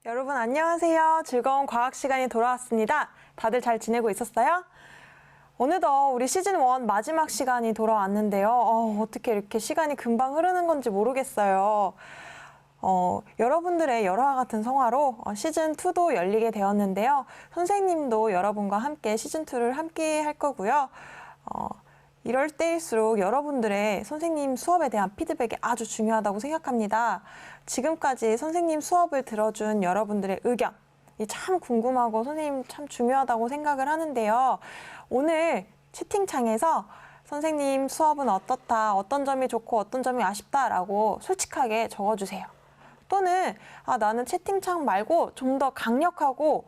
여러분 안녕하세요. 즐거운 과학 시간이 돌아왔습니다. 다들 잘 지내고 있었어요? 어느덧 우리 시즌1 마지막 시간이 돌아왔는데요. 어떻게 이렇게 시간이 금방 흐르는 건지 모르겠어요. 여러분들의 열화와 같은 성화로 시즌2도 열리게 되었는데요. 선생님도 여러분과 함께 시즌2를 함께 할 거고요. 이럴 때일수록 여러분들의 선생님 수업에 대한 피드백이 아주 중요하다고 생각합니다. 지금까지 선생님 수업을 들어준 여러분들의 의견, 참 궁금하고 선생님 참 중요하다고 생각을 하는데요. 오늘 채팅창에서 선생님 수업은 어떻다, 어떤 점이 좋고 어떤 점이 아쉽다라고 솔직하게 적어주세요. 또는 나는 채팅창 말고 좀 더 강력하고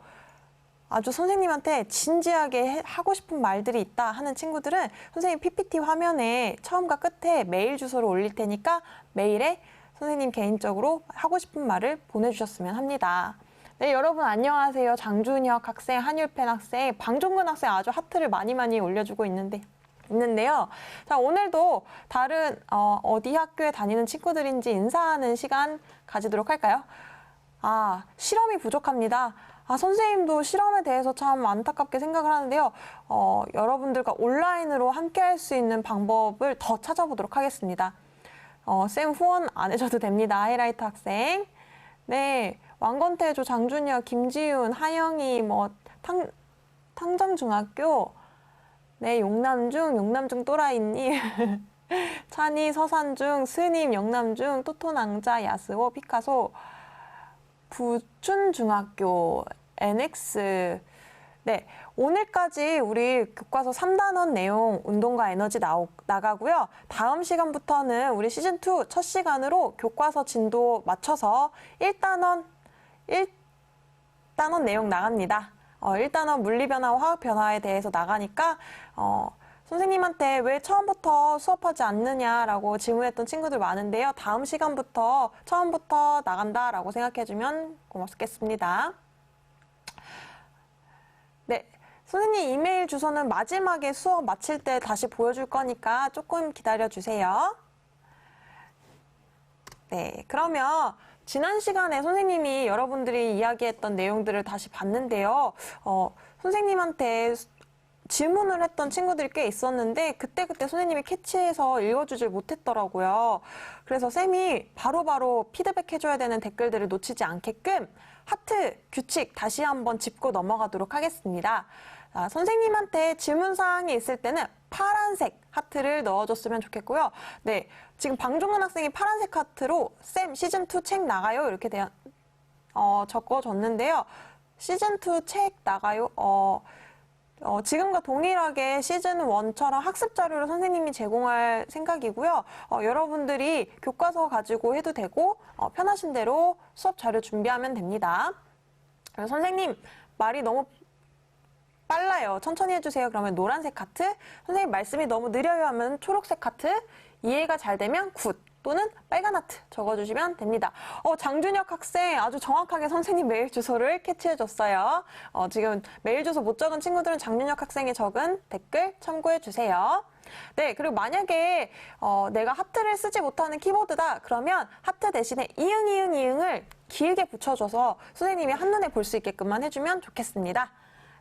아주 선생님한테 진지하게 하고 싶은 말들이 있다 하는 친구들은 선생님 PPT 화면에 처음과 끝에 메일 주소를 올릴 테니까 메일에 선생님 개인적으로 하고 싶은 말을 보내주셨으면 합니다. 네, 여러분 안녕하세요. 장준혁 학생, 한율펜 학생, 방종근 학생 아주 하트를 많이 올려주고 있는데요. 자, 오늘도 다른 어디 학교에 다니는 친구들인지 인사하는 시간 가지도록 할까요? 실험이 부족합니다. 선생님도 실험에 대해서 참 안타깝게 생각을 하는데요. 여러분들과 온라인으로 함께 할 수 있는 방법을 더 찾아보도록 하겠습니다. 쌤 후원 안 해줘도 됩니다. 하이라이트 학생. 네, 왕건태조, 장준혁, 김지윤, 하영이, 탕정중학교. 네, 용남중 또라이님. 찬이, 서산중, 스님, 영남중, 토토낭자, 야스오, 피카소. 부춘중학교, NX. 네, 오늘까지 우리 교과서 3단원 내용 운동과 에너지 나가고요. 다음 시간부터는 우리 시즌2 첫 시간으로 교과서 진도 맞춰서 1단원 내용 나갑니다. 1단원 물리변화와 화학변화에 대해서 나가니까 선생님한테 왜 처음부터 수업하지 않느냐라고 질문했던 친구들 많은데요. 다음 시간부터 처음부터 나간다라고 생각해주면 고맙겠습니다. 네, 선생님 이메일 주소는 마지막에 수업 마칠 때 다시 보여줄 거니까 조금 기다려주세요. 네, 그러면 지난 시간에 선생님이 여러분들이 이야기했던 내용들을 다시 봤는데요. 선생님한테 질문을 했던 친구들이 꽤 있었는데 그때 선생님이 캐치해서 읽어주질 못했더라고요. 그래서 쌤이 바로바로 피드백해줘야 되는 댓글들을 놓치지 않게끔 하트 규칙 다시 한번 짚고 넘어가도록 하겠습니다. 선생님한테 질문사항이 있을 때는 파란색 하트를 넣어줬으면 좋겠고요. 네, 지금 방종근 학생이 파란색 하트로 쌤 시즌2 책 나가요 이렇게 적어줬는데요. 시즌2 책 나가요? 지금과 동일하게 시즌1처럼 학습 자료를 선생님이 제공할 생각이고요. 여러분들이 교과서 가지고 해도 되고 편하신 대로 수업 자료 준비하면 됩니다. 선생님 말이 너무 빨라요. 천천히 해주세요. 그러면 노란색 하트. 선생님 말씀이 너무 느려요 하면 초록색 하트. 이해가 잘 되면 굿. 또는 빨간 하트 적어주시면 됩니다. 장준혁 학생 아주 정확하게 선생님 메일 주소를 캐치해줬어요. 지금 메일 주소 못 적은 친구들은 장준혁 학생이 적은 댓글 참고해주세요. 네, 그리고 만약에 내가 하트를 쓰지 못하는 키보드다 그러면 하트 대신에 이응을 길게 붙여줘서 선생님이 한눈에 볼 수 있게끔만 해주면 좋겠습니다.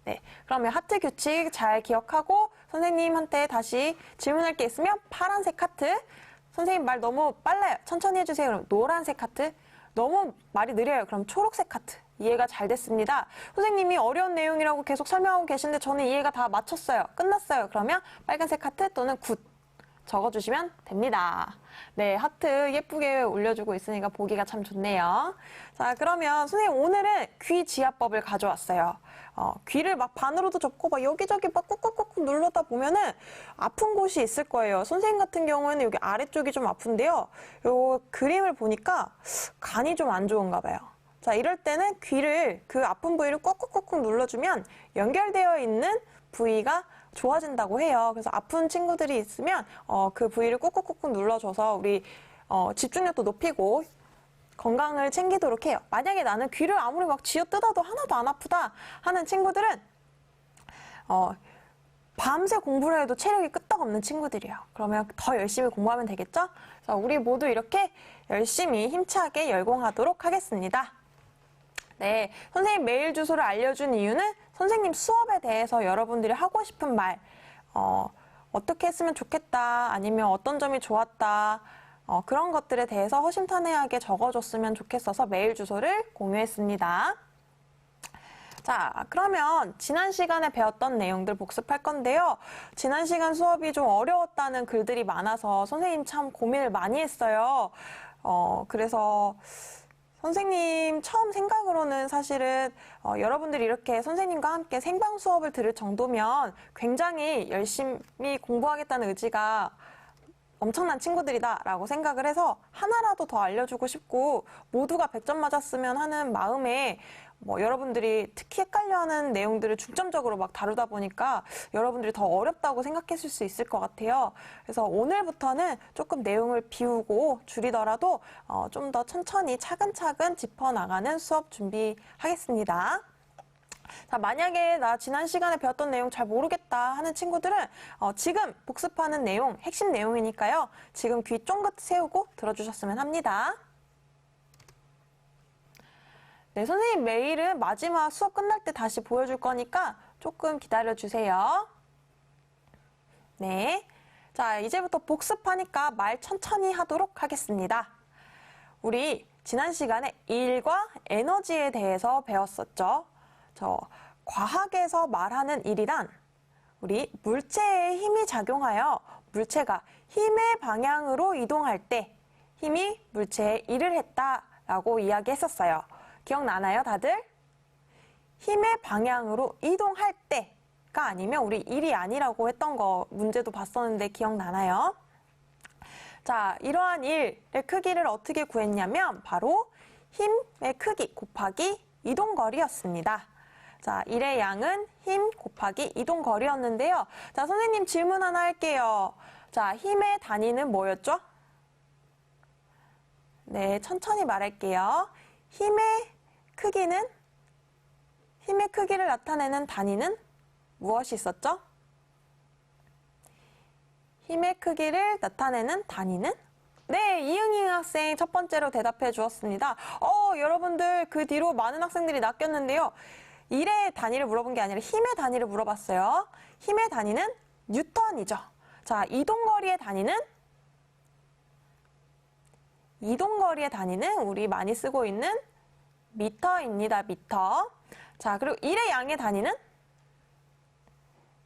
네, 그러면 하트 규칙 잘 기억하고 선생님한테 다시 질문할 게 있으면 파란색 하트. 선생님 말 너무 빨라요. 천천히 해주세요. 그럼 노란색 하트. 너무 말이 느려요. 그럼 초록색 하트. 이해가 잘 됐습니다. 선생님이 어려운 내용이라고 계속 설명하고 계신데 저는 이해가 다 맞췄어요. 끝났어요. 그러면 빨간색 하트 또는 굿 적어주시면 됩니다. 네, 하트 예쁘게 올려주고 있으니까 보기가 참 좋네요. 자, 그러면 선생님 오늘은 귀지압법을 가져왔어요. 귀를 막 반으로도 접고 막 여기저기 막 꾹꾹꾹 누르다 보면은 아픈 곳이 있을 거예요. 선생님 같은 경우에는 여기 아래쪽이 좀 아픈데요. 요 그림을 보니까 간이 좀 안 좋은가 봐요. 자, 이럴 때는 귀를 그 아픈 부위를 꾹꾹꾹 눌러주면 연결되어 있는 부위가 좋아진다고 해요. 그래서 아픈 친구들이 있으면 그 부위를 꾹꾹꾹 눌러줘서 우리 집중력도 높이고 건강을 챙기도록 해요. 만약에 나는 귀를 아무리 막 쥐어뜯어도 하나도 안 아프다 하는 친구들은 밤새 공부를 해도 체력이 끄떡없는 친구들이에요. 그러면 더 열심히 공부하면 되겠죠? 자, 우리 모두 이렇게 열심히 힘차게 열공하도록 하겠습니다. 네, 선생님 메일 주소를 알려준 이유는 선생님 수업에 대해서 여러분들이 하고 싶은 말, 어떻게 했으면 좋겠다, 아니면 어떤 점이 좋았다, 그런 것들에 대해서 허심탄회하게 적어줬으면 좋겠어서 메일 주소를 공유했습니다. 자, 그러면 지난 시간에 배웠던 내용들 복습할 건데요. 지난 시간 수업이 좀 어려웠다는 글들이 많아서 선생님 참 고민을 많이 했어요. 그래서 선생님 처음 생각으로는 사실은 여러분들이 이렇게 선생님과 함께 생방 수업을 들을 정도면 굉장히 열심히 공부하겠다는 의지가 엄청난 친구들이다라고 생각을 해서 하나라도 더 알려주고 싶고 모두가 100점 맞았으면 하는 마음에 여러분들이 특히 헷갈려하는 내용들을 중점적으로 막 다루다 보니까 여러분들이 더 어렵다고 생각했을 수 있을 것 같아요. 그래서 오늘부터는 조금 내용을 비우고 줄이더라도 좀 더 천천히 차근차근 짚어나가는 수업 준비하겠습니다. 자, 만약에 나 지난 시간에 배웠던 내용 잘 모르겠다 하는 친구들은 지금 복습하는 내용, 핵심 내용이니까요. 지금 귀 쫑긋 세우고 들어주셨으면 합니다. 네, 선생님 메일은 마지막 수업 끝날 때 다시 보여줄 거니까 조금 기다려주세요. 네. 자, 이제부터 복습하니까 말 천천히 하도록 하겠습니다. 우리 지난 시간에 일과 에너지에 대해서 배웠었죠. 과학에서 말하는 일이란 우리 물체의 힘이 작용하여 물체가 힘의 방향으로 이동할 때 힘이 물체에 일을 했다라고 이야기했었어요. 기억나나요, 다들? 힘의 방향으로 이동할 때가 아니면 우리 일이 아니라고 했던 거 문제도 봤었는데 기억나나요? 자, 이러한 일의 크기를 어떻게 구했냐면 바로 힘의 크기 곱하기 이동거리였습니다. 자, 일의 양은 힘 곱하기 이동거리였는데요. 자, 선생님 질문 하나 할게요. 자, 힘의 단위는 뭐였죠? 네, 천천히 말할게요. 힘의 크기를 나타내는 단위는 무엇이 있었죠? 힘의 크기를 나타내는 단위는? 네, 이응이응 학생 첫 번째로 대답해 주었습니다. 여러분들 그 뒤로 많은 학생들이 낚였는데요. 일의 단위를 물어본 게 아니라 힘의 단위를 물어봤어요. 힘의 단위는 뉴턴이죠. 자, 이동거리의 단위는 우리 많이 쓰고 있는 미터입니다. 미터. 자, 그리고 일의 양의 단위는?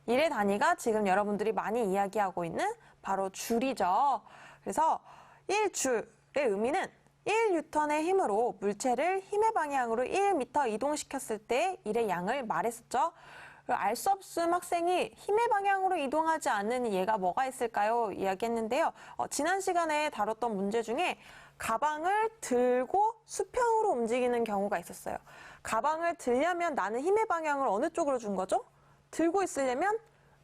일의 단위가 지금 여러분들이 많이 이야기하고 있는 바로 줄이죠. 그래서 1줄의 의미는 1뉴턴의 힘으로 물체를 힘의 방향으로 1m 이동시켰을 때 일의 양을 말했었죠. 알 수 없음 학생이 힘의 방향으로 이동하지 않는 예가 뭐가 있을까요? 이야기했는데요. 지난 시간에 다뤘던 문제 중에 가방을 들고 수평으로 움직이는 경우가 있었어요. 가방을 들려면 나는 힘의 방향을 어느 쪽으로 준 거죠? 들고 있으려면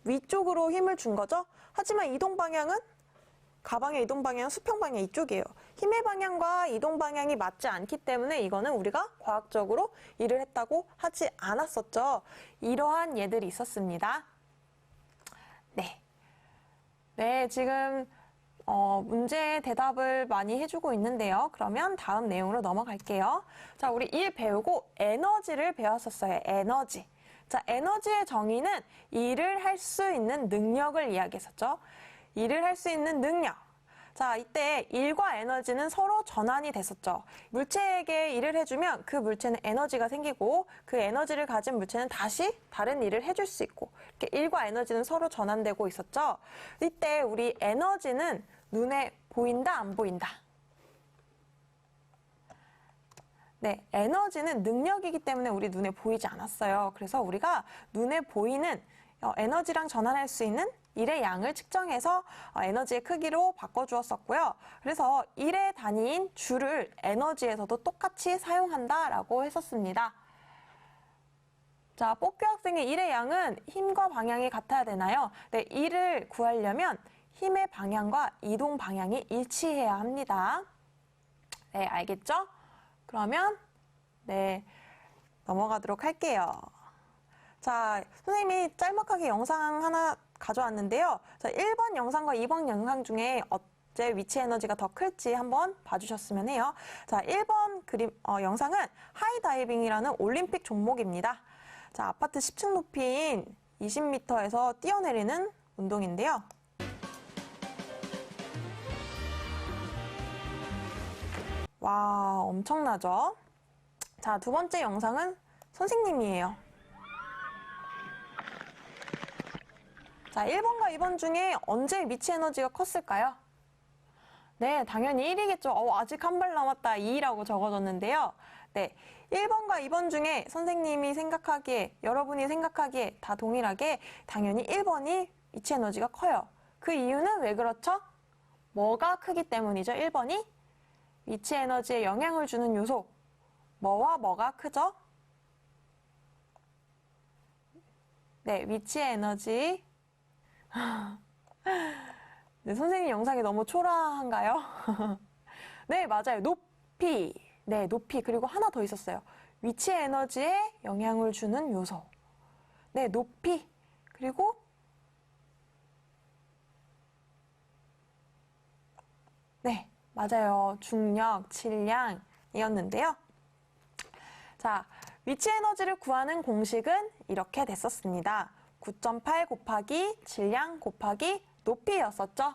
위쪽으로 힘을 준 거죠. 하지만 이동 방향은 가방의 이동 방향은 수평 방향 이쪽이에요. 힘의 방향과 이동 방향이 맞지 않기 때문에 이거는 우리가 과학적으로 일을 했다고 하지 않았었죠. 이러한 예들이 있었습니다. 네, 지금 문제의 대답을 많이 해주고 있는데요. 그러면 다음 내용으로 넘어갈게요. 자, 우리 일 배우고 에너지를 배웠었어요. 에너지. 자, 에너지의 정의는 일을 할 수 있는 능력을 이야기했었죠. 일을 할 수 있는 능력. 자, 이때 일과 에너지는 서로 전환이 됐었죠. 물체에게 일을 해주면 그 물체는 에너지가 생기고 그 에너지를 가진 물체는 다시 다른 일을 해줄 수 있고 이렇게 일과 에너지는 서로 전환되고 있었죠. 이때 우리 에너지는 눈에 보인다, 안 보인다? 네, 에너지는 능력이기 때문에 우리 눈에 보이지 않았어요. 그래서 우리가 눈에 보이는 에너지랑 전환할 수 있는 일의 양을 측정해서 에너지의 크기로 바꿔주었었고요. 그래서 일의 단위인 줄을 에너지에서도 똑같이 사용한다라고 했었습니다. 자, 뽀끼 학생의 일의 양은 힘과 방향이 같아야 되나요? 네, 일을 구하려면 힘의 방향과 이동 방향이 일치해야 합니다. 네, 알겠죠? 그러면 네, 넘어가도록 할게요. 자, 선생님이 짤막하게 영상 하나 가져왔는데요. 자, 1번 영상과 2번 영상 중에 위치 에너지가 더 클지 한번 봐주셨으면 해요. 자, 1번 영상은 하이다이빙이라는 올림픽 종목입니다. 자, 아파트 10층 높이인 20m에서 뛰어내리는 운동인데요. 와, 엄청나죠? 자, 두 번째 영상은 선생님이에요. 자, 1번과 2번 중에 언제 위치 에너지가 컸을까요? 네, 당연히 1이겠죠. 아직 한 발 남았다. 2라고 적어줬는데요. 네, 1번과 2번 중에 선생님이 생각하기에, 여러분이 생각하기에 다 동일하게 당연히 1번이 위치 에너지가 커요. 그 이유는 왜 그렇죠? 뭐가 크기 때문이죠? 1번이 위치 에너지에 영향을 주는 요소. 뭐와 뭐가 크죠? 네, 위치 에너지. 네, 선생님 영상이 너무 초라한가요? 네, 맞아요. 높이. 네, 높이. 그리고 하나 더 있었어요. 위치 에너지에 영향을 주는 요소. 네, 높이. 그리고 네, 맞아요. 중력, 질량이었는데요. 자, 위치 에너지를 구하는 공식은 이렇게 됐었습니다. 9.8 곱하기 질량 곱하기 높이였었죠.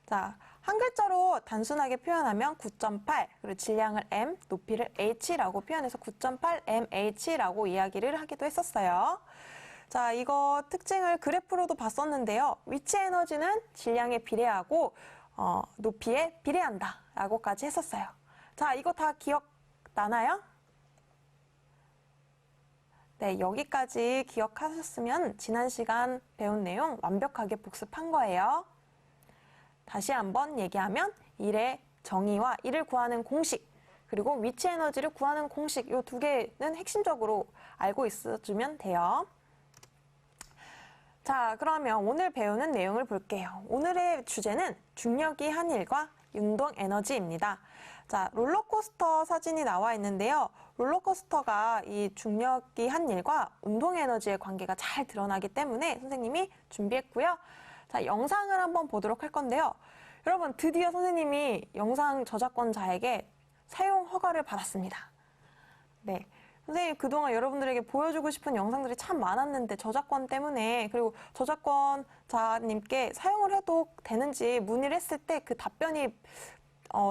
자, 한 글자로 단순하게 표현하면 9.8, 그리고 질량을 m, 높이를 h라고 표현해서 9.8mh라고 이야기를 하기도 했었어요. 자, 이거 특징을 그래프로도 봤었는데요. 위치 에너지는 질량에 비례하고 높이에 비례한다 라고까지 했었어요. 자, 이거 다 기억나나요? 네, 여기까지 기억하셨으면 지난 시간 배운 내용 완벽하게 복습한 거예요. 다시 한번 얘기하면 일의 정의와 이를 구하는 공식, 그리고 위치 에너지를 구하는 공식, 이 두 개는 핵심적으로 알고 있어주면 돼요. 자, 그러면 오늘 배우는 내용을 볼게요. 오늘의 주제는 중력이 한 일과 운동 에너지입니다. 자, 롤러코스터 사진이 나와 있는데요. 롤러코스터가 이 중력이 한 일과 운동 에너지의 관계가 잘 드러나기 때문에 선생님이 준비했고요. 자, 영상을 한번 보도록 할 건데요. 여러분, 드디어 선생님이 영상 저작권자에게 사용 허가를 받았습니다. 네. 선생님, 그동안 여러분들에게 보여주고 싶은 영상들이 참 많았는데 저작권 때문에, 그리고 저작권자님께 사용을 해도 되는지 문의를 했을 때 그 답변이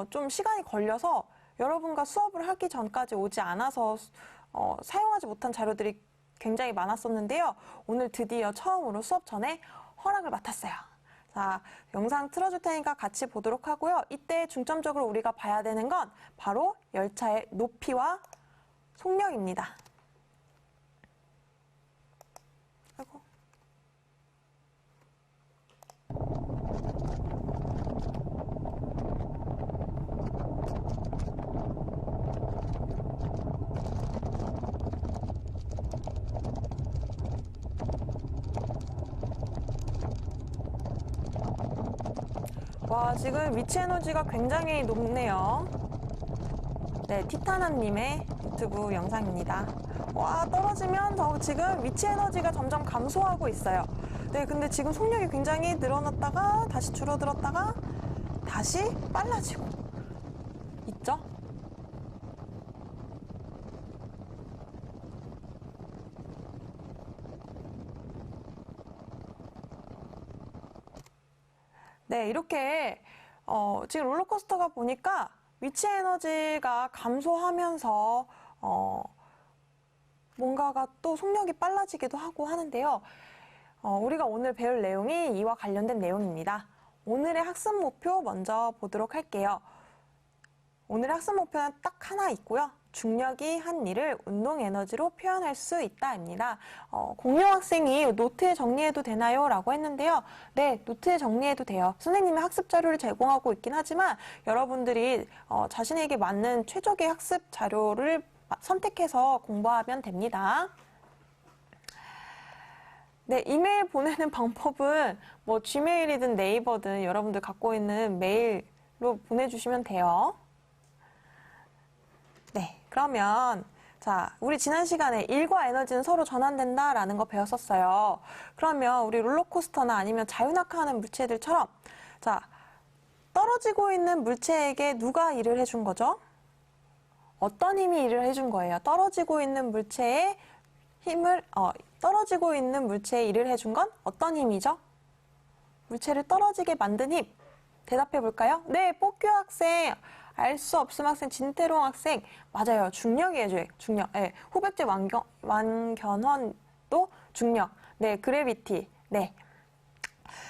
좀 시간이 걸려서 여러분과 수업을 하기 전까지 오지 않아서 사용하지 못한 자료들이 굉장히 많았었는데요. 오늘 드디어 처음으로 수업 전에 허락을 맡았어요. 자, 영상 틀어줄 테니까 같이 보도록 하고요. 이때 중점적으로 우리가 봐야 되는 건 바로 열차의 높이와 속력입니다. 아이고. 와, 지금 위치 에너지가 굉장히 높네요. 네, 티타나님의 유튜브 영상입니다. 와, 떨어지면 지금 위치 에너지가 점점 감소하고 있어요. 네, 근데 지금 속력이 굉장히 늘어났다가 다시 줄어들었다가 다시 빨라지고 있죠? 네, 이렇게 지금 롤러코스터가 보니까 위치 에너지가 감소하면서 뭔가가 또 속력이 빨라지기도 하고 하는데요. 우리가 오늘 배울 내용이 이와 관련된 내용입니다. 오늘의 학습 목표 먼저 보도록 할게요. 오늘의 학습 목표는 딱 하나 있고요. 중력이 한 일을 운동 에너지로 표현할 수 있다입니다. 공유 학생이 노트에 정리해도 되나요? 라고 했는데요. 네, 노트에 정리해도 돼요. 선생님이 학습 자료를 제공하고 있긴 하지만 여러분들이 자신에게 맞는 최적의 학습 자료를 선택해서 공부하면 됩니다. 네, 이메일 보내는 방법은 뭐 지메일이든 네이버든 여러분들 갖고 있는 메일로 보내주시면 돼요. 네, 그러면 자, 우리 지난 시간에 일과 에너지는 서로 전환된다라는 거 배웠었어요. 그러면 우리 롤러코스터나 아니면 자유낙하하는 물체들처럼 자, 떨어지고 있는 물체에게 누가 일을 해준 거죠? 어떤 힘이 일을 해준 거예요? 떨어지고 있는 물체에 떨어지고 있는 물체에 일을 해준 건 어떤 힘이죠? 물체를 떨어지게 만든 힘. 대답해 볼까요? 네, 뽀규 학생, 알 수 없음 학생, 진태롱 학생. 맞아요. 중력이에요, 중력. 네, 후백제 완견원도 중력. 네, 그래비티. 네.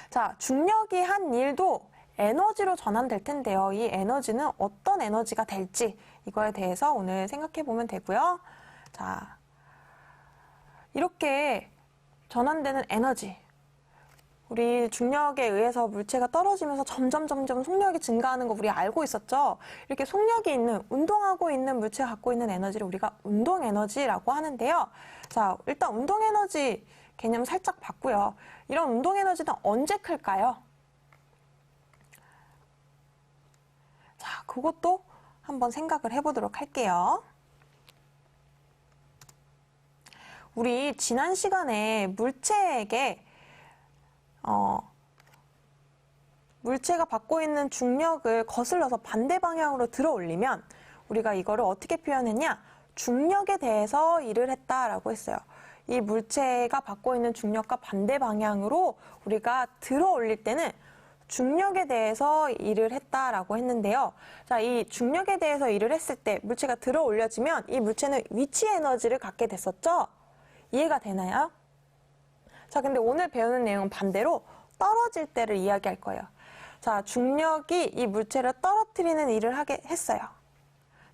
자, 중력이 한 일도 에너지로 전환될 텐데요. 이 에너지는 어떤 에너지가 될지 이거에 대해서 오늘 생각해 보면 되고요. 자, 이렇게 전환되는 에너지. 우리 중력에 의해서 물체가 떨어지면서 점점 속력이 증가하는 거 우리 알고 있었죠? 이렇게 속력이 있는, 운동하고 있는 물체가 갖고 있는 에너지를 우리가 운동 에너지라고 하는데요. 자, 일단 운동 에너지 개념 살짝 봤고요. 이런 운동 에너지는 언제 클까요? 자, 그것도 한번 생각을 해보도록 할게요. 우리 지난 시간에 물체에게 물체가 받고 있는 중력을 거슬러서 반대 방향으로 들어 올리면 우리가 이거를 어떻게 표현했냐? 중력에 대해서 일을 했다라고 했어요. 이 물체가 받고 있는 중력과 반대 방향으로 우리가 들어 올릴 때는 중력에 대해서 일을 했다라고 했는데요. 자, 이 중력에 대해서 일을 했을 때 물체가 들어 올려지면 이 물체는 위치 에너지를 갖게 됐었죠? 이해가 되나요? 자, 근데 오늘 배우는 내용은 반대로 떨어질 때를 이야기할 거예요. 자, 중력이 이 물체를 떨어뜨리는 일을 하게 했어요.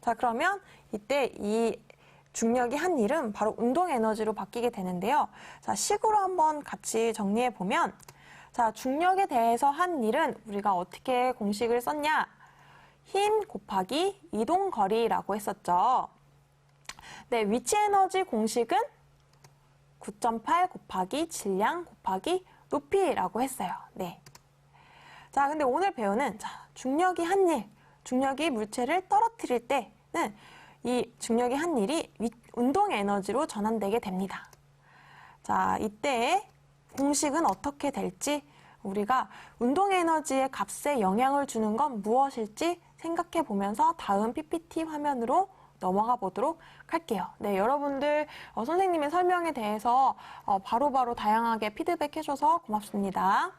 자, 그러면 이때 이 중력이 한 일은 바로 운동 에너지로 바뀌게 되는데요. 자, 식으로 한번 같이 정리해 보면, 자, 중력에 대해서 한 일은 우리가 어떻게 공식을 썼냐? 힘 곱하기 이동 거리라고 했었죠. 네, 위치 에너지 공식은 9.8 곱하기 질량 곱하기 높이라고 했어요. 네. 자, 근데 오늘 배우는 중력이 한 일, 중력이 물체를 떨어뜨릴 때는 이 중력이 한 일이 운동 에너지로 전환되게 됩니다. 자, 이때 공식은 어떻게 될지 우리가 운동 에너지의 값에 영향을 주는 건 무엇일지 생각해 보면서 다음 PPT 화면으로 넘어가 보도록 할게요. 네, 여러분들 선생님의 설명에 대해서 바로바로 다양하게 피드백 해줘서 고맙습니다.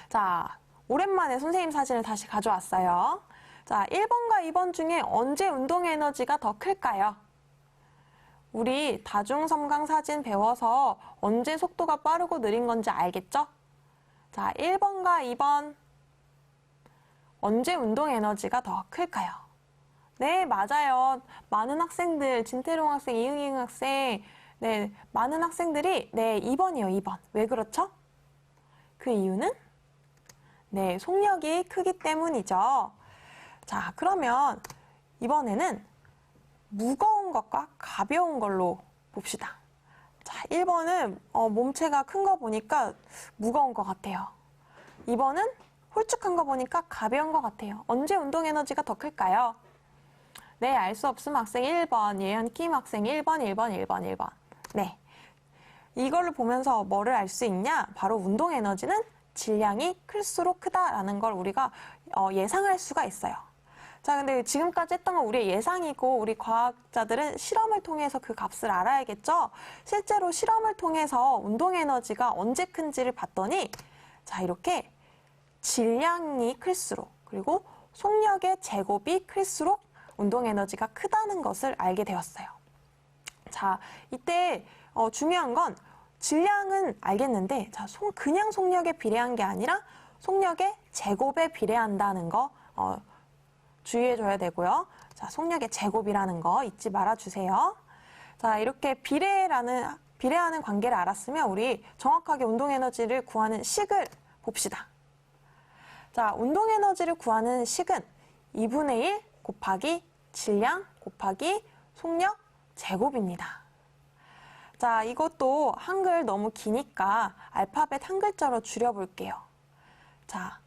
자, 오랜만에 선생님 사진을 다시 가져왔어요. 자, 1번과 2번 중에 언제 운동 에너지가 더 클까요? 우리 다중섬광 사진 배워서 언제 속도가 빠르고 느린 건지 알겠죠? 자, 1번과 2번 언제 운동 에너지가 더 클까요? 네, 맞아요. 많은 학생들, 진태롱 학생, 이응이응 학생, 네, 많은 학생들이 네, 2번이요, 2번. 왜 그렇죠? 그 이유는 네, 속력이 크기 때문이죠. 자, 그러면 이번에는 무거운 것과 가벼운 걸로 봅시다. 자, 1번은 몸체가 큰 거 보니까 무거운 것 같아요. 2번은 홀쭉한 거 보니까 가벼운 것 같아요. 언제 운동 에너지가 더 클까요? 네, 알 수 없음 학생 1번, 예현 킴 학생 1번, 1번, 1번, 1번. 네. 이걸로 보면서 뭐를 알 수 있냐? 바로 운동 에너지는 질량이 클수록 크다라는 걸 우리가 예상할 수가 있어요. 자, 근데 지금까지 했던 건 우리의 예상이고 우리 과학자들은 실험을 통해서 그 값을 알아야겠죠? 실제로 실험을 통해서 운동 에너지가 언제 큰지를 봤더니 자, 이렇게 질량이 클수록 그리고 속력의 제곱이 클수록 운동 에너지가 크다는 것을 알게 되었어요. 자, 이때 중요한 건 질량은 알겠는데 자, 그냥 속력에 비례한 게 아니라 속력의 제곱에 비례한다는 거 주의해줘야 되고요. 자, 속력의 제곱이라는 거 잊지 말아주세요. 자, 이렇게 비례하는 관계를 알았으면 우리 정확하게 운동 에너지를 구하는 식을 봅시다. 자, 운동 에너지를 구하는 식은 2분의 1 곱하기 질량 곱하기 속력 제곱입니다. 자, 이것도 한글 너무 기니까 알파벳 한 글자로 줄여볼게요. 자,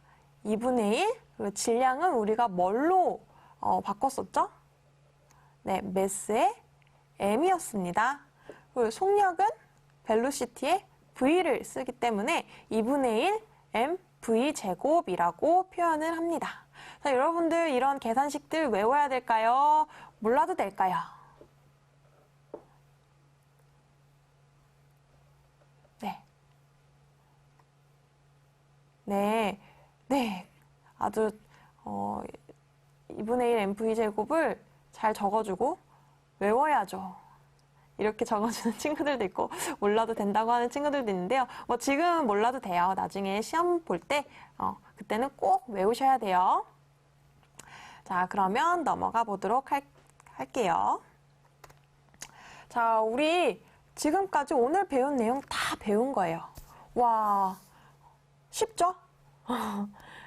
2분의 1, 그리고 질량은 우리가 뭘로 바꿨었죠? 네, 매스의 m이었습니다. 그리고 속력은 벨로시티의 v를 쓰기 때문에 2분의 1 m V제곱이라고 표현을 합니다. 자, 여러분들 이런 계산식들 외워야 될까요? 몰라도 될까요? 네. 네. 네. 아주 2분의 1 mv제곱을 잘 적어주고 외워야죠. 이렇게 적어주는 친구들도 있고 몰라도 된다고 하는 친구들도 있는데요. 뭐 지금은 몰라도 돼요. 나중에 시험 볼 때 그때는 꼭 외우셔야 돼요. 자, 그러면 넘어가 보도록 할게요. 자, 우리 지금까지 오늘 배운 내용 다 배운 거예요. 와, 쉽죠?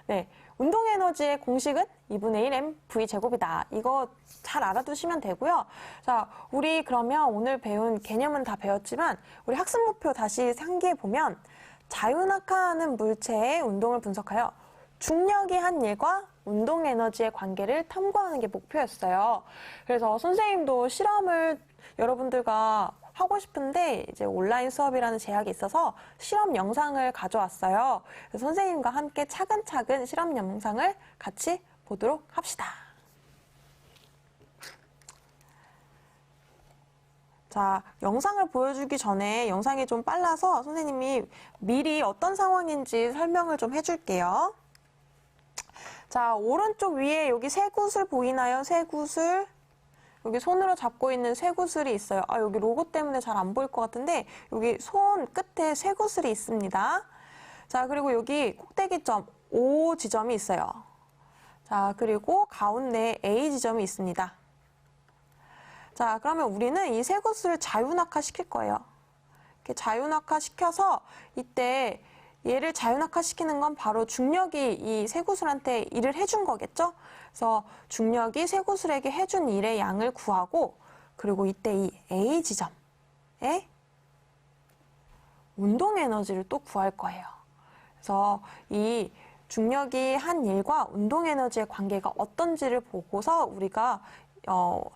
네, 운동에너지의 공식은 2분의 1 mv제곱이다. 이거 잘 알아두시면 되고요. 자, 우리 그러면 오늘 배운 개념은 다 배웠지만 우리 학습 목표 다시 상기해 보면 자유낙하하는 물체의 운동을 분석하여 중력이 한 일과 운동에너지의 관계를 탐구하는 게 목표였어요. 그래서 선생님도 실험을 여러분들과 하고 싶은데 이제 온라인 수업이라는 제약이 있어서 실험 영상을 가져왔어요. 그래서 선생님과 함께 차근차근 실험 영상을 같이 보도록 합시다. 자, 영상을 보여주기 전에 영상이 좀 빨라서 선생님이 미리 어떤 상황인지 설명을 좀 해줄게요. 자, 오른쪽 위에 여기 쇠구슬 보이나요? 쇠구슬. 여기 손으로 잡고 있는 쇠구슬이 있어요. 아, 여기 로고 때문에 잘 안 보일 것 같은데 여기 손 끝에 쇠구슬이 있습니다. 자, 그리고 여기 꼭대기점 O 지점이 있어요. 자, 그리고 가운데 A 지점이 있습니다. 자, 그러면 우리는 이 쇠구슬을 자유낙하 시킬 거예요. 이렇게 자유낙하 시켜서 이때 얘를 자유낙하 시키는 건 바로 중력이 이 쇠구슬한테 일을 해준 거겠죠? 그래서 중력이 쇠구슬에게 해준 일의 양을 구하고 그리고 이때 이 A 지점에 운동 에너지를 또 구할 거예요. 그래서 이 중력이 한 일과 운동 에너지의 관계가 어떤지를 보고서 우리가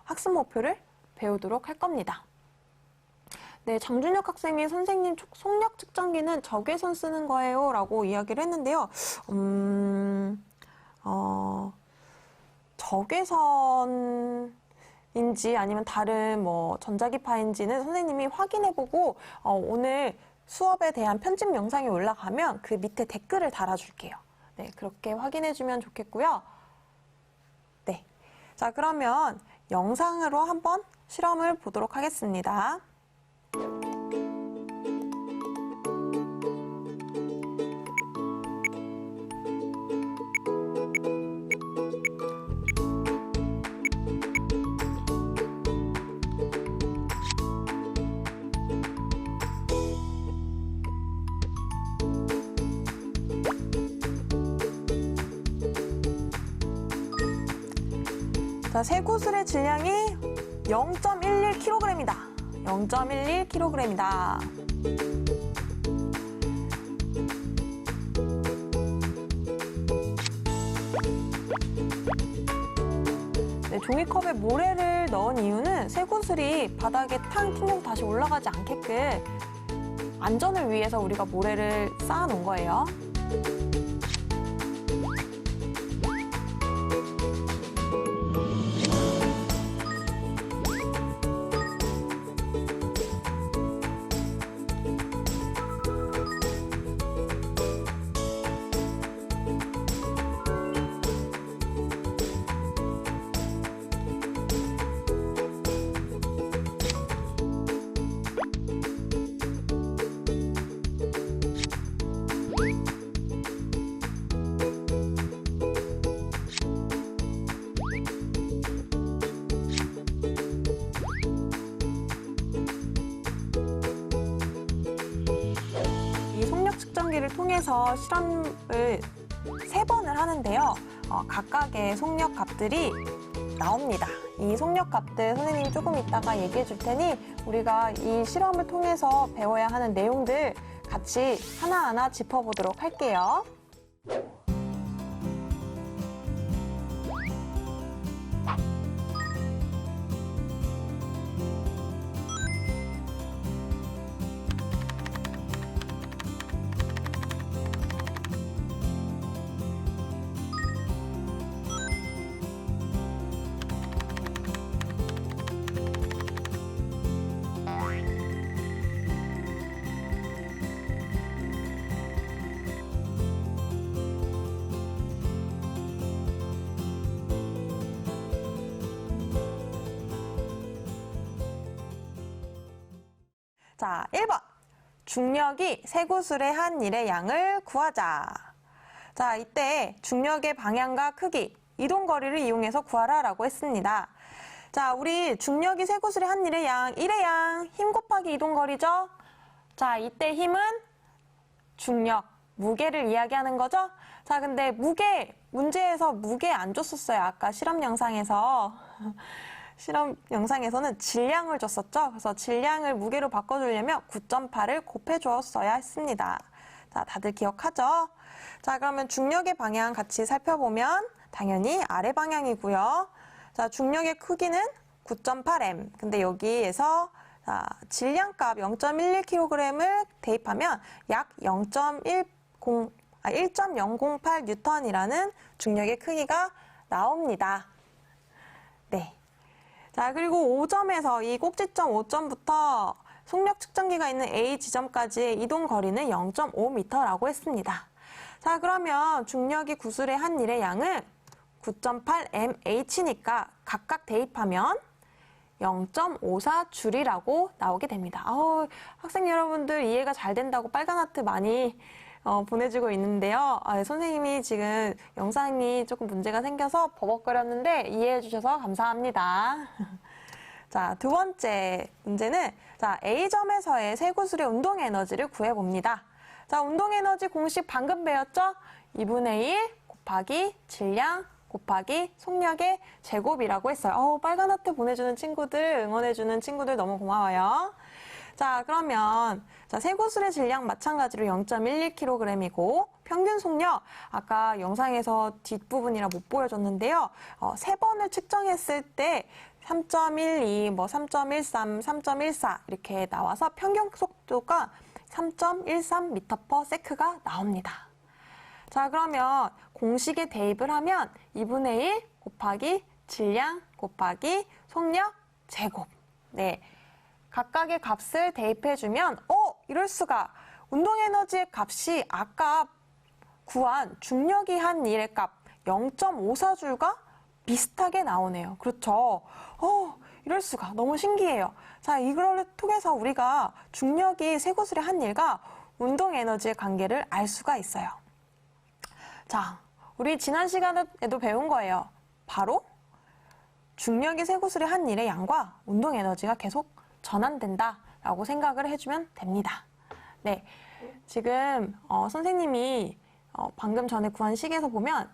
학습 목표를 배우도록 할 겁니다. 네, 장준혁 학생이 선생님 속력 측정기는 적외선 쓰는 거예요 라고 이야기를 했는데요. 적외선인지 아니면 다른 뭐 전자기파인지는 선생님이 확인해보고 오늘 수업에 대한 편집 영상이 올라가면 그 밑에 댓글을 달아줄게요. 네, 그렇게 확인해주면 좋겠고요. 네, 자, 그러면 영상으로 한번 실험을 보도록 하겠습니다. 자, 쇠구슬의 질량이 0.11kg입니다. 0.11kg입니다. 네, 종이컵에 모래를 넣은 이유는 쇠구슬이 바닥에 탕 튕겨서 다시 올라가지 않게끔 안전을 위해서 우리가 모래를 쌓아 놓은 거예요. 측정기를 통해서 실험을 3번을 하는데요. 각각의 속력 값들이 나옵니다. 이 속력 값들 선생님이 조금 이따가 얘기해 줄 테니 우리가 이 실험을 통해서 배워야 하는 내용들 같이 하나하나 짚어보도록 할게요. 자, 1번. 중력이 쇠구슬의 한 일의 양을 구하자. 자, 이때 중력의 방향과 크기, 이동거리를 이용해서 구하라라고 했습니다. 자, 우리 중력이 쇠구슬의 한 일의 양, 1의 양, 힘 곱하기 이동거리죠? 자, 이때 힘은 중력, 무게를 이야기하는 거죠? 자, 근데 문제에서 무게 안 줬었어요. 아까 실험 영상에서. 실험 영상에서는 질량을 줬었죠. 그래서 질량을 무게로 바꿔주려면 9.8을 곱해주었어야 했습니다. 자, 다들 기억하죠? 자, 그러면 중력의 방향 같이 살펴보면 당연히 아래 방향이고요. 자, 중력의 크기는 9.8m. 근데 여기에서 질량값 0.11kg을 대입하면 약 1.008N이라는 중력의 크기가 나옵니다. 네. 자, 그리고 5점에서 이 꼭지점 5점부터 속력 측정기가 있는 A 지점까지의 이동 거리는 0.5m라고 했습니다. 자, 그러면 중력이 구슬의 한 일의 양은 9.8mh니까 각각 대입하면 0.54줄이라고 나오게 됩니다. 학생 여러분들 이해가 잘 된다고 빨간 하트 많이 보내주고 있는데요. 선생님이 지금 영상이 조금 문제가 생겨서 버벅거렸는데 이해해 주셔서 감사합니다. 자, 두 번째 문제는 자, A점에서의 쇠구슬의 운동 에너지를 구해봅니다. 자, 운동 에너지 공식 방금 배웠죠? 2분의 1 곱하기 질량 곱하기 속력의 제곱이라고 했어요. 빨간 하트 보내주는 친구들, 응원해주는 친구들 너무 고마워요. 자, 그러면 쇠구슬의 질량 마찬가지로 0.11kg이고 평균 속력, 아까 영상에서 뒷부분이라 못 보여줬는데요. 3번을 측정했을 때 3.12, 3.13, 3.14 이렇게 나와서 평균 속도가 3.13m/s가 나옵니다. 자, 그러면 공식에 대입을 하면 2분의 1 곱하기 질량 곱하기 속력 제곱. 네. 각각의 값을 대입해주면, 이럴 수가. 운동에너지의 값이 아까 구한 중력이 한 일의 값 0.54줄과 비슷하게 나오네요. 그렇죠? 이럴 수가. 너무 신기해요. 자, 이걸 통해서 우리가 중력이 쇠구슬의 한 일과 운동에너지의 관계를 알 수가 있어요. 자, 우리 지난 시간에도 배운 거예요. 바로 중력이 쇠구슬의 한 일의 양과 운동 에너지가 계속 전환된다라고 생각을 해주면 됩니다. 네, 지금 선생님이 방금 전에 구한 식에서 보면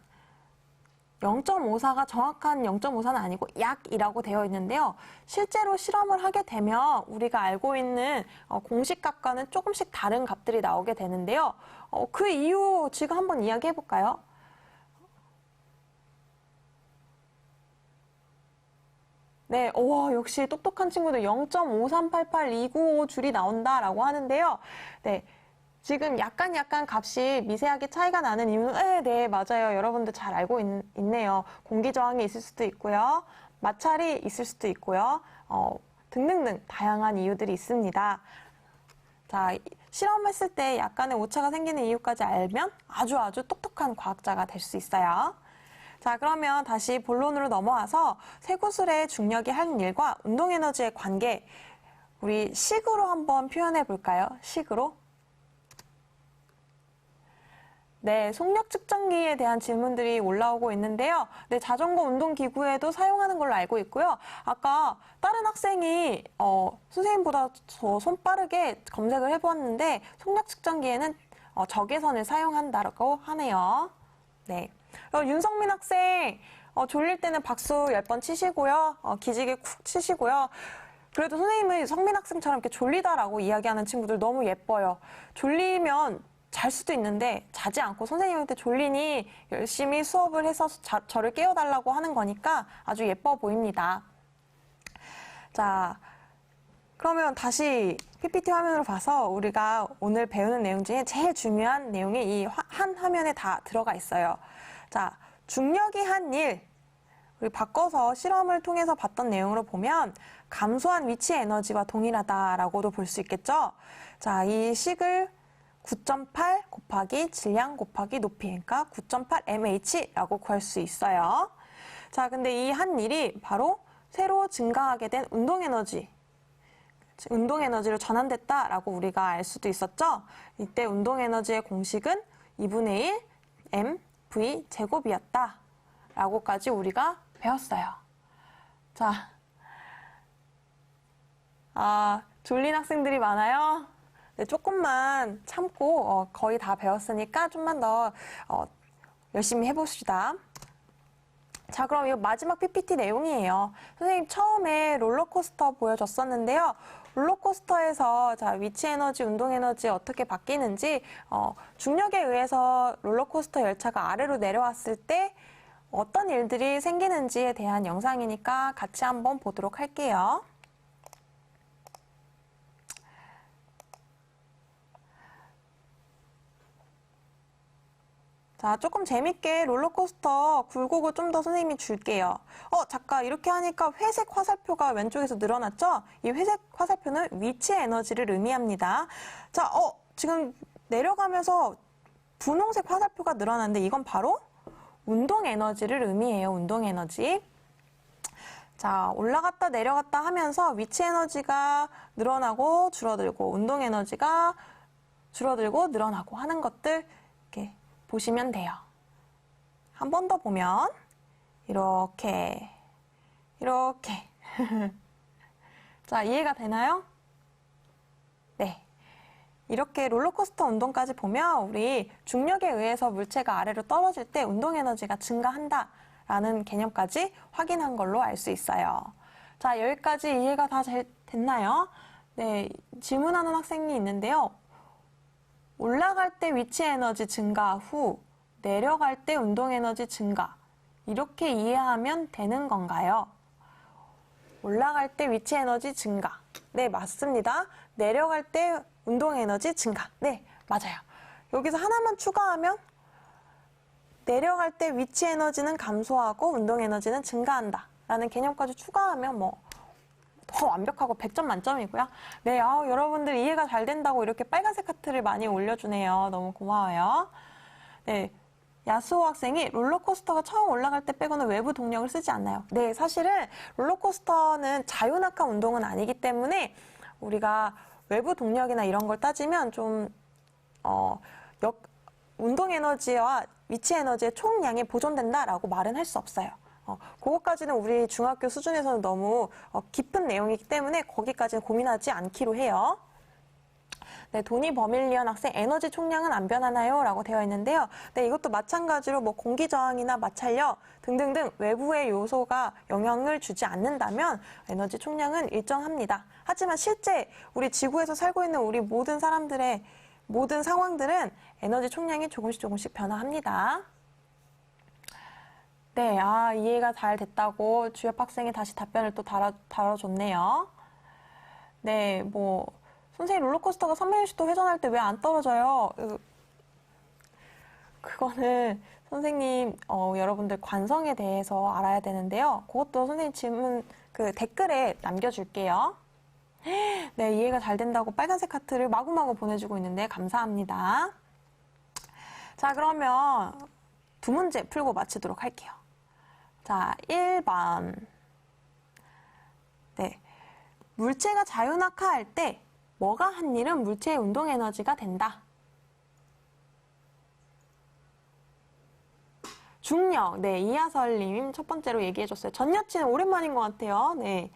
0.54가 정확한 0.54는 아니고 약이라고 되어 있는데요. 실제로 실험을 하게 되면 우리가 알고 있는 공식값과는 조금씩 다른 값들이 나오게 되는데요. 그 이유 지금 한번 이야기해 볼까요? 네, 역시 똑똑한 친구들 0.5388295줄이 나온다라고 하는데요. 네. 지금 약간 값이 미세하게 차이가 나는 이유는 네, 맞아요. 여러분들 잘 알고 있네요. 공기 저항이 있을 수도 있고요. 마찰이 있을 수도 있고요. 등등등 다양한 이유들이 있습니다. 자, 실험했을 때 약간의 오차가 생기는 이유까지 알면 아주 똑똑한 과학자가 될 수 있어요. 자, 그러면 다시 본론으로 넘어와서 쇠구슬의 중력이 하는 일과 운동에너지의 관계, 우리 식으로 한번 표현해 볼까요? 식으로. 네, 속력 측정기에 대한 질문들이 올라오고 있는데요. 네, 자전거 운동기구에도 사용하는 걸로 알고 있고요. 아까 다른 학생이 선생님보다 더 손빠르게 검색을 해보았는데 속력 측정기에는 적외선을 사용한다고 하네요. 네, 윤성민 학생 졸릴 때는 박수 10번 치시고요. 기지개 쿡 치시고요. 그래도 선생님은 성민 학생처럼 이렇게 졸리다라고 이야기하는 친구들 너무 예뻐요. 졸리면 잘 수도 있는데 자지 않고 선생님한테 졸리니 열심히 수업을 해서 저를 깨워달라고 하는 거니까 아주 예뻐 보입니다. 자, 그러면 다시 PPT 화면으로 봐서 우리가 오늘 배우는 내용 중에 제일 중요한 내용이 이 한 화면에 다 들어가 있어요. 자, 중력이 한 일, 우리 바꿔서 실험을 통해서 봤던 내용으로 보면 감소한 위치 에너지와 동일하다라고도 볼 수 있겠죠. 자, 이 식을 9.8 곱하기 질량 곱하기 높이, 그러니까 9.8mh라고 구할 수 있어요. 자, 근데 이 한 일이 바로 새로 증가하게 된 운동 에너지, 운동 에너지로 전환됐다라고 우리가 알 수도 있었죠. 이때 운동 에너지의 공식은 2분의 1 mv 제곱이었다 라고까지 우리가 배웠어요. 자, 졸린 학생들이 많아요. 네, 조금만 참고 거의 다 배웠으니까 좀만 더 열심히 해봅시다. 자, 그럼 이거 마지막 PPT 내용이에요. 선생님 처음에 롤러코스터 보여줬었는데요. 롤러코스터에서 자, 위치 에너지, 운동 에너지 어떻게 바뀌는지 중력에 의해서 롤러코스터 열차가 아래로 내려왔을 때 어떤 일들이 생기는지에 대한 영상이니까 같이 한번 보도록 할게요. 자, 조금 재밌게 롤러코스터 굴곡을 좀 더 선생님이 줄게요. 잠깐 이렇게 하니까 회색 화살표가 왼쪽에서 늘어났죠? 이 회색 화살표는 위치 에너지를 의미합니다. 자, 지금 내려가면서 분홍색 화살표가 늘어났는데 이건 바로 운동 에너지를 의미해요. 운동 에너지. 자, 올라갔다 내려갔다 하면서 위치 에너지가 늘어나고 줄어들고 운동 에너지가 줄어들고 늘어나고 하는 것들 이렇게 보시면 돼요. 한 번 더 보면 이렇게 자, 이해가 되나요? 네. 이렇게 롤러코스터 운동까지 보면 우리 중력에 의해서 물체가 아래로 떨어질 때 운동 에너지가 증가한다 라는 개념까지 확인한 걸로 알 수 있어요. 자, 여기까지 이해가 다 잘 됐나요? 네, 질문하는 학생이 있는데요. 올라갈 때 위치 에너지 증가 후 내려갈 때 운동 에너지 증가 이렇게 이해하면 되는 건가요? 올라갈 때 위치 에너지 증가. 네, 맞습니다. 내려갈 때 운동 에너지 증가. 네, 맞아요. 여기서 하나만 추가하면 내려갈 때 위치 에너지는 감소하고 운동 에너지는 증가한다 라는 개념까지 추가하면 더 완벽하고 100점 만점이고요. 네, 여러분들 이해가 잘 된다고 이렇게 빨간색 하트를 많이 올려주네요. 너무 고마워요. 네, 야수호 학생이 롤러코스터가 처음 올라갈 때 빼고는 외부 동력을 쓰지 않나요? 네, 사실은 롤러코스터는 자유낙하 운동은 아니기 때문에 우리가 외부 동력이나 이런 걸 따지면 좀 운동 에너지와 위치 에너지의 총량이 보존된다라고 말은 할 수 없어요. 그것까지는 우리 중학교 수준에서는 너무 깊은 내용이기 때문에 거기까지는 고민하지 않기로 해요. 네, 도니 버밀리언 학생 에너지 총량은 안 변하나요? 라고 되어 있는데요. 네, 이것도 마찬가지로 공기 저항이나 마찰력 등등등 외부의 요소가 영향을 주지 않는다면 에너지 총량은 일정합니다. 하지만 실제 우리 지구에서 살고 있는 우리 모든 사람들의 모든 상황들은 에너지 총량이 조금씩 변화합니다. 네, 이해가 잘 됐다고 주엽 학생이 다시 답변을 또 달아줬네요. 네, 선생님 롤러코스터가 360도 회전할 때 왜 안 떨어져요? 그거는 선생님, 여러분들 관성에 대해서 알아야 되는데요. 그것도 선생님 질문, 댓글에 남겨줄게요. 네, 이해가 잘 된다고 빨간색 하트를 마구마구 보내주고 있는데 감사합니다. 자, 그러면 두 문제 풀고 마치도록 할게요. 자, 1번. 네. 물체가 자유낙하할 때 뭐가 한 일은 물체의 운동 에너지가 된다. 중력. 네, 이하설님 첫 번째로 얘기해줬어요. 전 여친은 오랜만인 것 같아요. 네.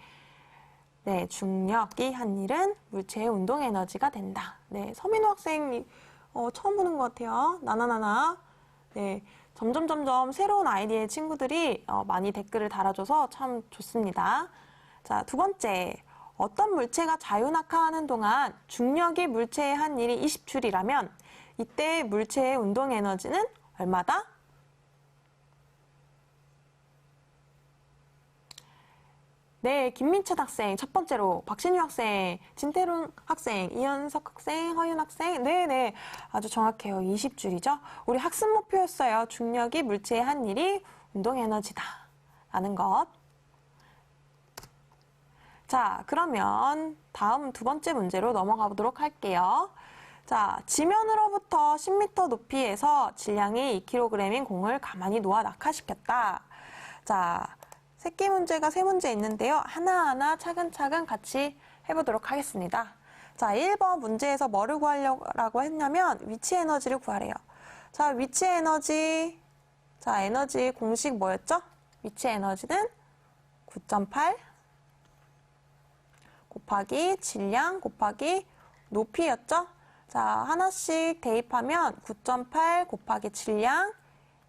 네, 중력이 한 일은 물체의 운동 에너지가 된다. 네, 서민호 학생 처음 보는 것 같아요. 나나나나. 네, 점점 새로운 아이디의 친구들이 많이 댓글을 달아줘서 참 좋습니다. 자, 두 번째. 어떤 물체가 자유낙하하는 동안 중력이 물체에 한 일이 20줄이라면 이때 물체의 운동 에너지는 얼마다? 네, 김민철 학생 첫 번째로, 박신유 학생, 진태론 학생, 이현석 학생, 허윤 학생, 네네, 아주 정확해요. 20줄이죠. 우리 학습 목표였어요. 중력이 물체의 한 일이 운동 에너지다 라는 것. 자, 그러면 다음 두 번째 문제로 넘어가 보도록 할게요. 자, 지면으로부터 10m 높이에서 질량이 2kg인 공을 가만히 놓아 낙하시켰다. 자, 새끼 문제가 세 문제 있는데요. 하나하나 차근차근 같이 해보도록 하겠습니다. 자, 1번 문제에서 뭐를 구하려고 했냐면 위치 에너지를 구하래요. 자, 위치 에너지, 자, 에너지 공식 뭐였죠? 위치 에너지는 9.8 곱하기 질량 곱하기 높이였죠? 자, 하나씩 대입하면 9.8 곱하기 질량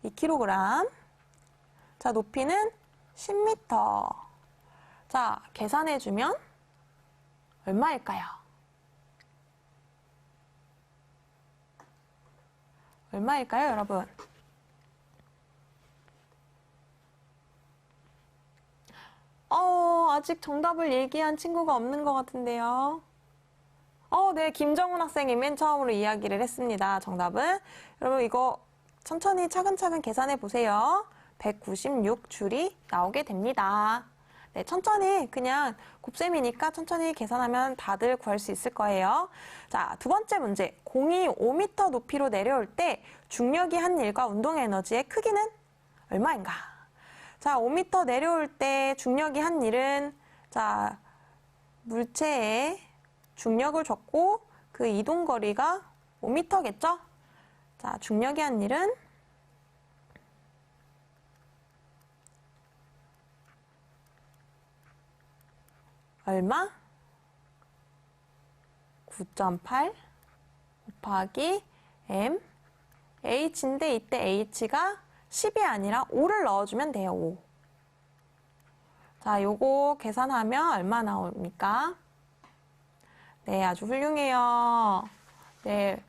2kg. 자, 높이는 10m. 자, 계산해주면 얼마일까요? 얼마일까요, 여러분? 아직 정답을 얘기한 친구가 없는 것 같은데요. 네, 김정훈 학생이 맨 처음으로 이야기를 했습니다. 정답은 여러분 이거 천천히 차근차근 계산해 보세요. 196줄이 나오게 됩니다. 네, 천천히 그냥 곱셈이니까 천천히 계산하면 다들 구할 수 있을 거예요. 자, 두 번째 문제. 공이 5m 높이로 내려올 때 중력이 한 일과 운동 에너지의 크기는 얼마인가? 자, 5m 내려올 때 중력이 한 일은 자, 물체에 중력을 줬고 그 이동 거리가 5m겠죠? 자, 중력이 한 일은 얼마? 9.8 곱하기 m h인데 이때 h가 10이 아니라 5를 넣어주면 돼요. 5. 자, 요거 계산하면 얼마 나옵니까? 네, 아주 훌륭해요. 네,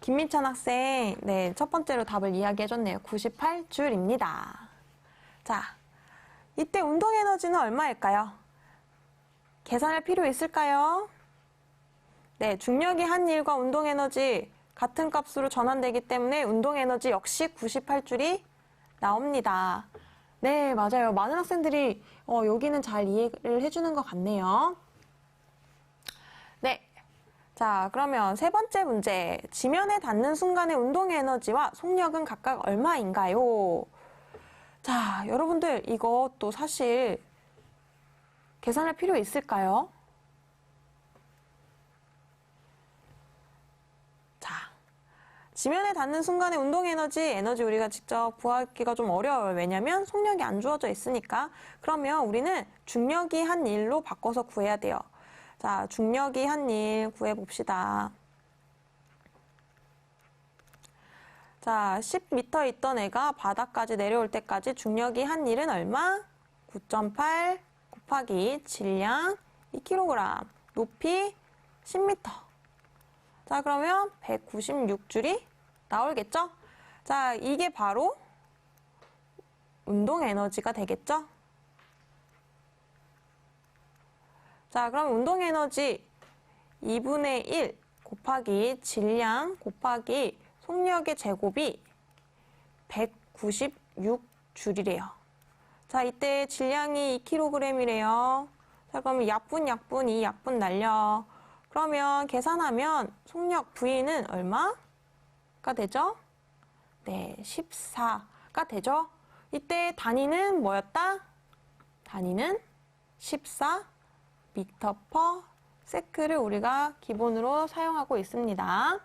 김민찬 학생, 네, 첫 번째로 답을 이야기해줬네요. 98줄입니다. 자, 이때 운동 에너지는 얼마일까요? 계산할 필요 있을까요? 네, 중력이 한 일과 운동 에너지 같은 값으로 전환되기 때문에 운동 에너지 역시 98줄이 나옵니다. 네, 맞아요. 많은 학생들이 여기는 잘 이해를 해주는 것 같네요. 네, 자, 그러면 세 번째 문제. 지면에 닿는 순간의 운동 에너지와 속력은 각각 얼마인가요? 자, 여러분들 이것도 사실 계산할 필요 있을까요? 자, 지면에 닿는 순간의 운동 에너지 우리가 직접 구하기가 좀 어려워요. 왜냐면 속력이 안 주어져 있으니까. 그러면 우리는 중력이 한 일로 바꿔서 구해야 돼요. 자, 중력이 한 일 구해봅시다. 자, 10m 있던 애가 바닥까지 내려올 때까지 중력이 한 일은 얼마? 9.8 곱하기 질량 2kg, 높이 10m. 자, 그러면 196줄이 나오겠죠? 자, 이게 바로 운동 에너지가 되겠죠? 자, 그럼 운동 에너지 2분의 1 곱하기 질량 곱하기 속력의 제곱이 196줄이래요. 자, 이때 질량이 2kg이래요. 자, 그러면 약분, 이 약분 날려. 그러면 계산하면 속력 V는 얼마가 되죠? 네, 14가 되죠? 이때 단위는 뭐였다? 단위는 14m/s를 우리가 기본으로 사용하고 있습니다.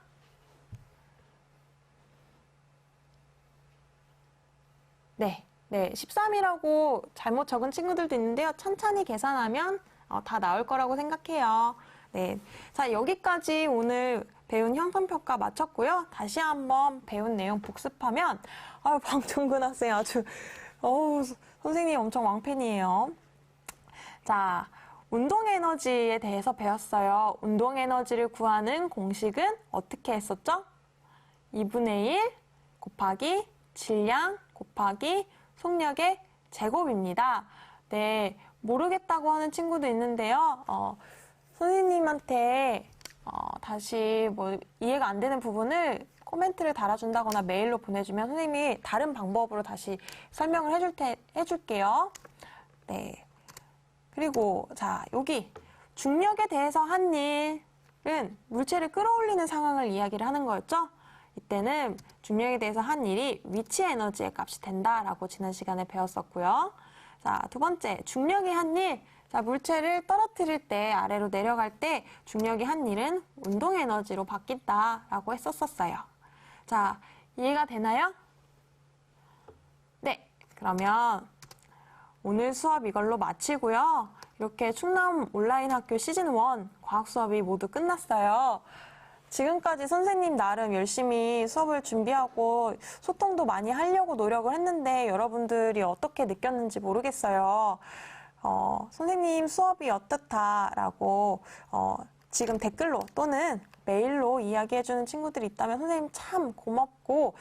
네, 13이라고 잘못 적은 친구들도 있는데요. 천천히 계산하면 다 나올 거라고 생각해요. 네, 자, 여기까지 오늘 배운 형성평가 마쳤고요. 다시 한번 배운 내용 복습하면 방종근 학생 아주 선생님 엄청 왕팬이에요. 자, 운동 에너지에 대해서 배웠어요. 운동 에너지를 구하는 공식은 어떻게 했었죠? 2분의 1 곱하기 질량 곱하기 속력의 제곱입니다. 네, 모르겠다고 하는 친구도 있는데요. 선생님한테 다시 이해가 안 되는 부분을 코멘트를 달아준다거나 메일로 보내주면 선생님이 다른 방법으로 다시 설명을 해줄게요. 네. 그리고 자, 여기 중력에 대해서 한 일은 물체를 끌어올리는 상황을 이야기를 하는 거였죠? 이때는 중력에 대해서 한 일이 위치 에너지의 값이 된다라고 지난 시간에 배웠었고요. 자, 두 번째, 중력이 한 일, 자, 물체를 떨어뜨릴 때, 아래로 내려갈 때 중력이 한 일은 운동 에너지로 바뀐다라고 했었어요. 자, 이해가 되나요? 네, 그러면 오늘 수업 이걸로 마치고요. 이렇게 충남 온라인 학교 시즌1 과학 수업이 모두 끝났어요. 지금까지 선생님 나름 열심히 수업을 준비하고 소통도 많이 하려고 노력을 했는데 여러분들이 어떻게 느꼈는지 모르겠어요. 선생님 수업이 어떻다라고 지금 댓글로 또는 메일로 이야기해주는 친구들이 있다면 선생님 참 고맙고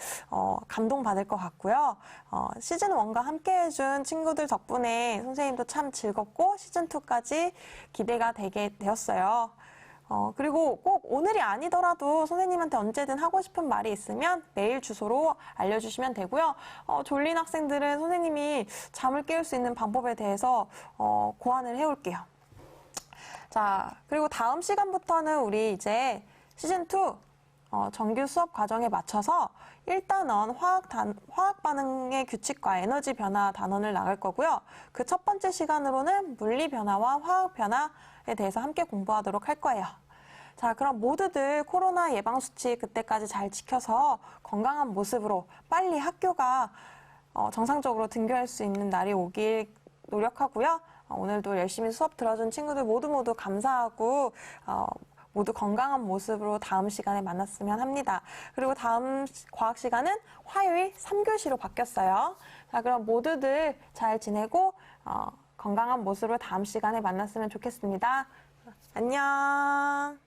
감동받을 것 같고요. 시즌1과 함께 해준 친구들 덕분에 선생님도 참 즐겁고 시즌2까지 기대가 되게 되었어요. 그리고 꼭 오늘이 아니더라도 선생님한테 언제든 하고 싶은 말이 있으면 메일 주소로 알려주시면 되고요. 졸린 학생들은 선생님이 잠을 깨울 수 있는 방법에 대해서 고안을 해올게요. 자, 그리고 다음 시간부터는 우리 이제 시즌2 정규 수업 과정에 맞춰서 1단원 화학 반응의 규칙과 에너지 변화 단원을 나갈 거고요. 그 첫 번째 시간으로는 물리 변화와 화학 변화에 대해서 함께 공부하도록 할 거예요. 자, 그럼 모두들 코로나 예방 수칙 그때까지 잘 지켜서 건강한 모습으로 빨리 학교가 정상적으로 등교할 수 있는 날이 오길 노력하고요. 오늘도 열심히 수업 들어준 친구들 모두 감사하고 모두 건강한 모습으로 다음 시간에 만났으면 합니다. 그리고 다음 과학 시간은 화요일 3교시로 바뀌었어요. 자, 그럼 모두들 잘 지내고 건강한 모습으로 다음 시간에 만났으면 좋겠습니다. 안녕.